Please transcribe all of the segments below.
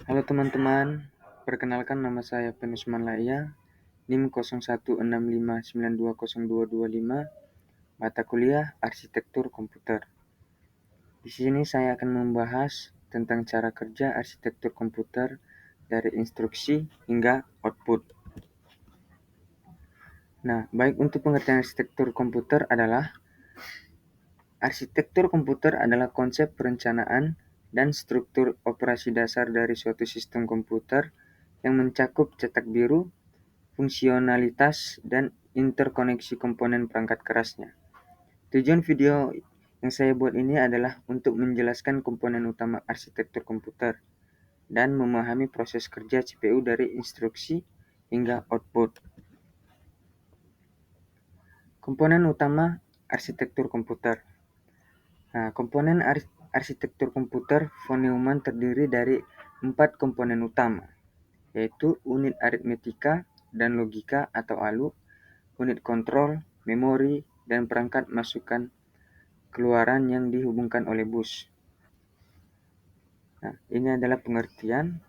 Halo teman-teman, perkenalkan nama saya Penusman Laia, NIM 0165920225, mata kuliah Arsitektur Komputer. Di sini saya akan membahas tentang cara kerja arsitektur komputer dari instruksi hingga output. Nah, baik untuk pengertian arsitektur komputer adalah arsitektur komputer adalah konsep perencanaan dan struktur operasi dasar dari suatu sistem komputer yang mencakup cetak biru, fungsionalitas, dan interkoneksi komponen perangkat kerasnya. Tujuan video yang saya buat ini adalah untuk menjelaskan komponen utama arsitektur komputer dan memahami proses kerja CPU dari instruksi hingga output. Komponen utama arsitektur komputer. Nah, komponen arsitektur komputer von Neumann terdiri dari 4 komponen utama, yaitu unit aritmetika dan logika atau ALU, unit kontrol, memori, dan perangkat masukan keluaran yang dihubungkan oleh bus. Nah, ini adalah pengertian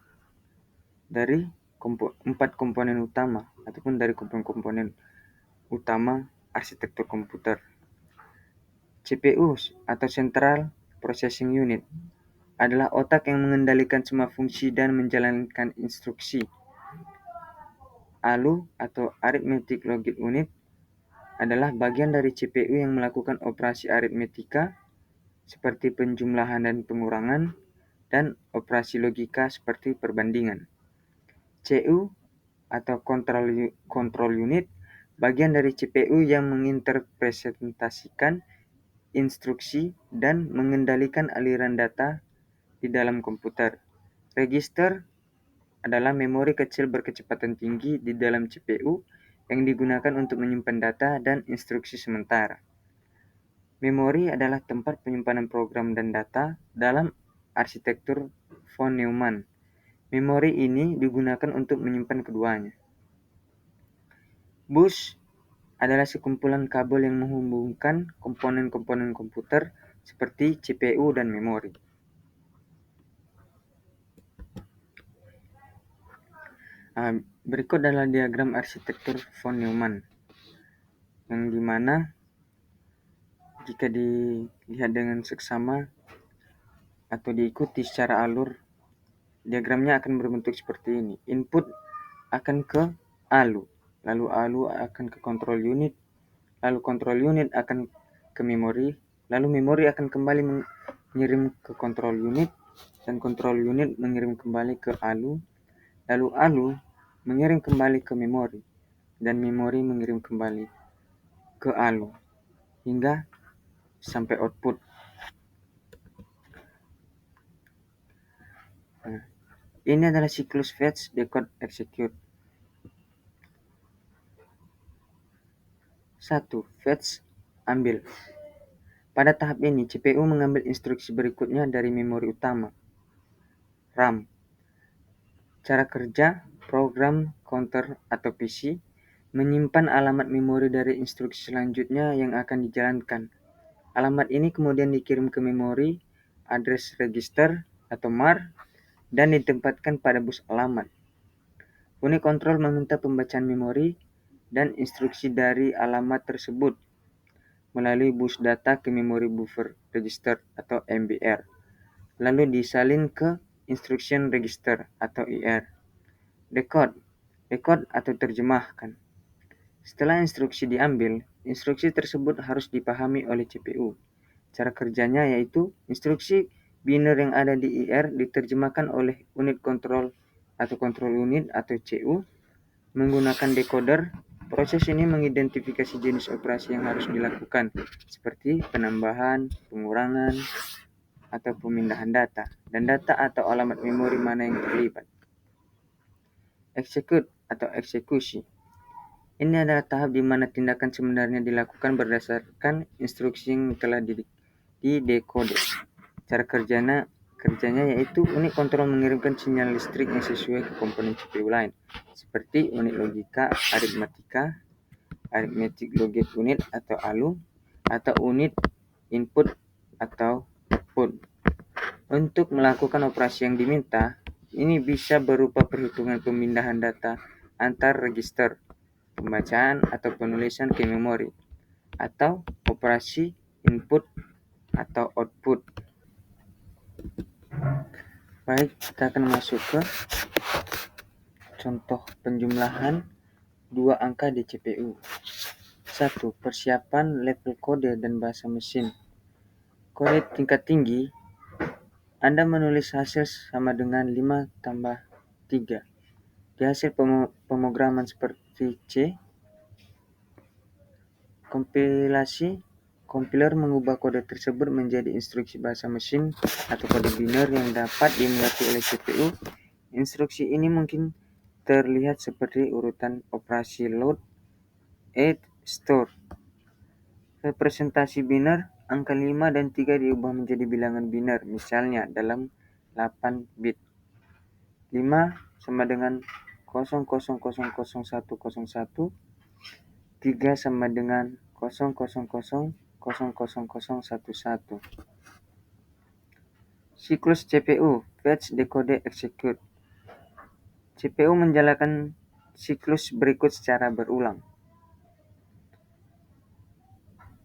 dari 4 komponen utama ataupun dari komponen utama arsitektur komputer. CPU atau Central Processing Unit adalah otak yang mengendalikan semua fungsi dan menjalankan instruksi. ALU atau Arithmetic Logic Unit adalah bagian dari CPU yang melakukan operasi aritmetika seperti penjumlahan dan pengurangan dan operasi logika seperti perbandingan. CU atau Control Unit bagian dari CPU yang menginterpretasikan instruksi dan mengendalikan aliran data di dalam komputer. Register adalah memori kecil berkecepatan tinggi di dalam CPU yang digunakan untuk menyimpan data dan instruksi sementara. Memori adalah tempat penyimpanan program dan data dalam arsitektur von Neumann. Memori ini digunakan untuk menyimpan keduanya. Bus adalah sekumpulan kabel yang menghubungkan komponen-komponen komputer seperti CPU dan memori. Berikut adalah diagram arsitektur von Neumann, yang dimana jika dilihat dengan seksama atau diikuti secara alur, diagramnya akan berbentuk seperti ini. Input akan ke ALU, lalu ALU akan ke control unit, lalu control unit akan ke memori, lalu memori akan kembali mengirim ke control unit, dan control unit mengirim kembali ke ALU, lalu ALU mengirim kembali ke memori, dan memori mengirim kembali ke ALU, hingga sampai output. Nah, ini adalah siklus fetch, decode, execute. 1. Fetch, ambil. Pada tahap ini, CPU mengambil instruksi berikutnya dari memori utama, RAM. Cara kerja, program counter atau PC, menyimpan alamat memori dari instruksi selanjutnya yang akan dijalankan. Alamat ini kemudian dikirim ke memori, address register atau MAR, dan ditempatkan pada bus alamat. Unit kontrol meminta pembacaan memori dan instruksi dari alamat tersebut melalui bus data ke memori buffer register atau MBR, lalu disalin ke instruction register atau IR. Decode atau terjemahkan. Setelah instruksi diambil, instruksi tersebut harus dipahami oleh CPU. Cara kerjanya yaitu instruksi biner yang ada di IR diterjemahkan oleh unit kontrol atau control unit atau CU menggunakan decoder. Proses ini mengidentifikasi jenis operasi yang harus dilakukan, seperti penambahan, pengurangan, atau pemindahan data, dan data atau alamat memori mana yang terlibat. Execute atau eksekusi. Ini adalah tahap di mana tindakan sebenarnya dilakukan berdasarkan instruksi yang telah didekode. Cara kerjanya yaitu unit kontrol mengirimkan sinyal listrik yang sesuai ke komponen CPU lain, seperti unit logika, aritmetika, arithmetic logic unit atau ALU, atau unit input atau output. Untuk melakukan operasi yang diminta, ini bisa berupa perhitungan pemindahan data antar register, pembacaan atau penulisan ke memori, atau operasi input atau output. Baik, kita akan masuk ke contoh penjumlahan 2 angka di CPU. 1. Persiapan level kode dan bahasa mesin. Kode tingkat tinggi, Anda menulis hasil sama dengan 5 tambah 3. Di hasil pemrograman seperti C, kompiler mengubah kode tersebut menjadi instruksi bahasa mesin atau kode biner yang dapat dimengerti oleh CPU. Instruksi ini mungkin terlihat seperti urutan operasi load, add, store. Representasi biner, angka 5 dan 3 diubah menjadi bilangan biner, misalnya dalam 8 bit. 5 sama dengan 00000101, 3 sama dengan 00000011. Siklus CPU, fetch, decode, execute. CPU menjalankan siklus berikut secara berulang.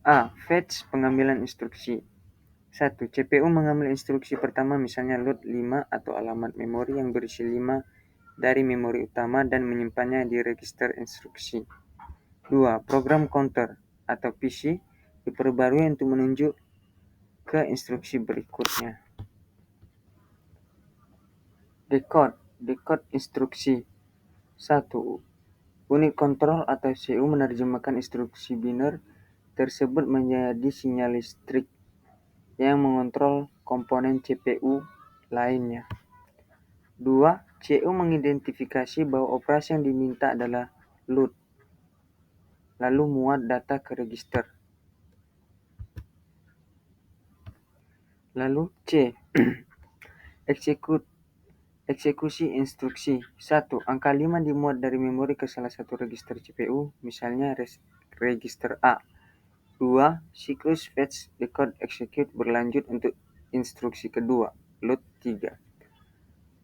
A. Fetch, pengambilan instruksi. 1. CPU mengambil instruksi pertama, misalnya load 5 atau alamat memori yang berisi 5 dari memori utama dan menyimpannya di register instruksi. 2. Program counter atau PC diperbarui untuk menunjuk ke instruksi berikutnya. Decode instruksi. 1. Unit kontrol atau CPU menerjemahkan instruksi biner tersebut menjadi sinyal listrik yang mengontrol komponen CPU lainnya. 2. CPU mengidentifikasi bahwa operasi yang diminta adalah load, lalu muat data ke register. Lalu C. Eksekusi instruksi. 1. Angka 5 dimuat dari memori ke salah satu register CPU, misalnya register A. 2. Siklus fetch, decode, execute berlanjut untuk instruksi kedua, load 3.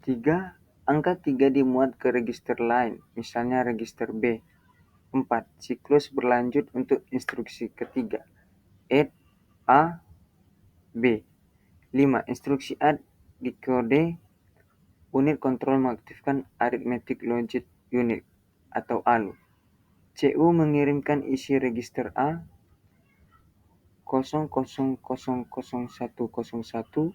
3. Angka 3 dimuat ke register lain, misalnya register B. 4. Siklus berlanjut untuk instruksi ketiga, add A, B. 5. Instruksi add dikode unit kontrol mengaktifkan Arithmetic Logic Unit atau ALU. CPU mengirimkan isi register A 00000101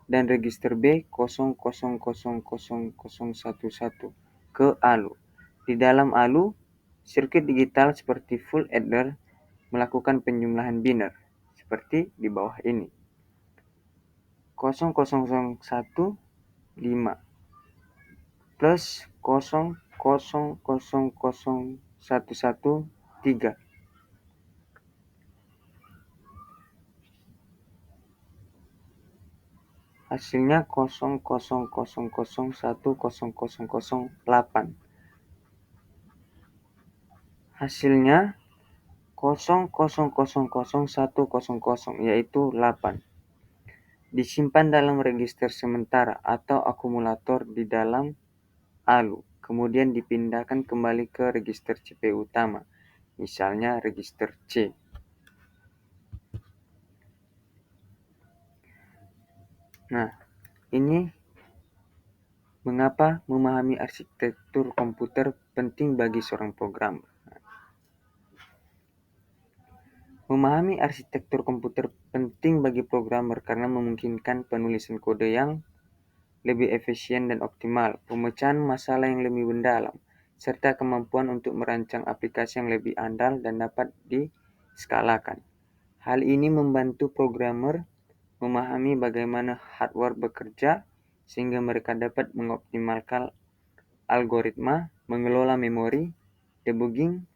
dan register B 000011 ke ALU. Di dalam ALU, sirkuit digital seperti full adder melakukan penjumlahan biner seperti di bawah ini. 0001 5 plus 000011 3. Hasilnya 0000100008. Hasilnya 00001000 yaitu 8. Disimpan dalam register sementara atau akumulator di dalam ALU, kemudian dipindahkan kembali ke register CPU utama, misalnya register C. Nah, ini mengapa memahami arsitektur komputer penting bagi seorang programmer. Memahami arsitektur komputer penting bagi programmer karena memungkinkan penulisan kode yang lebih efisien dan optimal, pemecahan masalah yang lebih mendalam, serta kemampuan untuk merancang aplikasi yang lebih andal dan dapat diskalakan. Hal ini membantu programmer memahami bagaimana hardware bekerja sehingga mereka dapat mengoptimalkan algoritma, mengelola memori, debugging,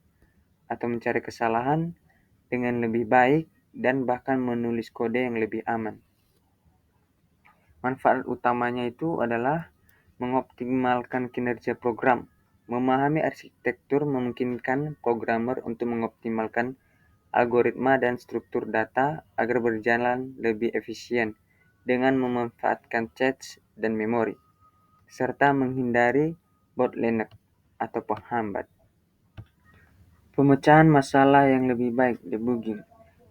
atau mencari kesalahan dengan lebih baik dan bahkan menulis kode yang lebih aman. Manfaat utamanya itu adalah mengoptimalkan kinerja program. Memahami arsitektur memungkinkan programmer untuk mengoptimalkan algoritma dan struktur data agar berjalan lebih efisien dengan memanfaatkan cache dan memori. serta menghindari bottleneck atau penghambat. Pemecahan masalah yang lebih baik, debugging.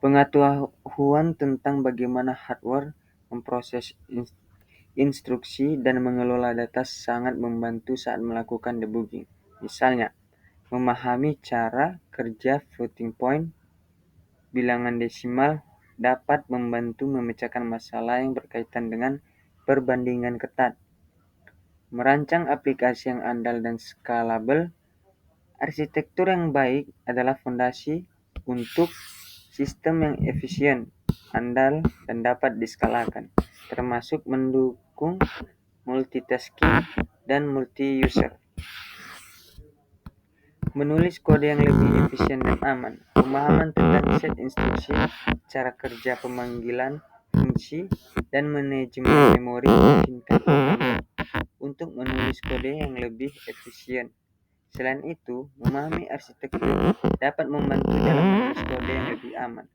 Pengetahuan tentang bagaimana hardware memproses instruksi dan mengelola data sangat membantu saat melakukan debugging. Misalnya, memahami cara kerja floating point, bilangan desimal dapat membantu memecahkan masalah yang berkaitan dengan perbandingan ketat. Merancang aplikasi yang andal dan scalable. Arsitektur yang baik adalah fondasi untuk sistem yang efisien, andal, dan dapat diskalakan, termasuk mendukung multitasking dan multi-user. Menulis kode yang lebih efisien dan aman. Pemahaman tentang set instruksi, cara kerja pemanggilan fungsi, dan manajemen memori memungkinkan Anda untuk menulis kode yang lebih efisien. Selain itu, memahami arsitektur dapat membantu dalam menulis kode yang lebih aman.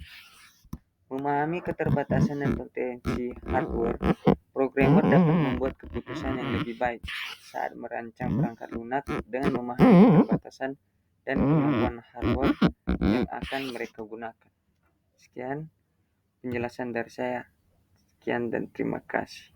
Memahami keterbatasan dan potensi hardware, programmer dapat membuat keputusan yang lebih baik saat merancang perangkat lunak dengan memahami keterbatasan dan kemampuan hardware yang akan mereka gunakan. Sekian penjelasan dari saya. Sekian dan terima kasih.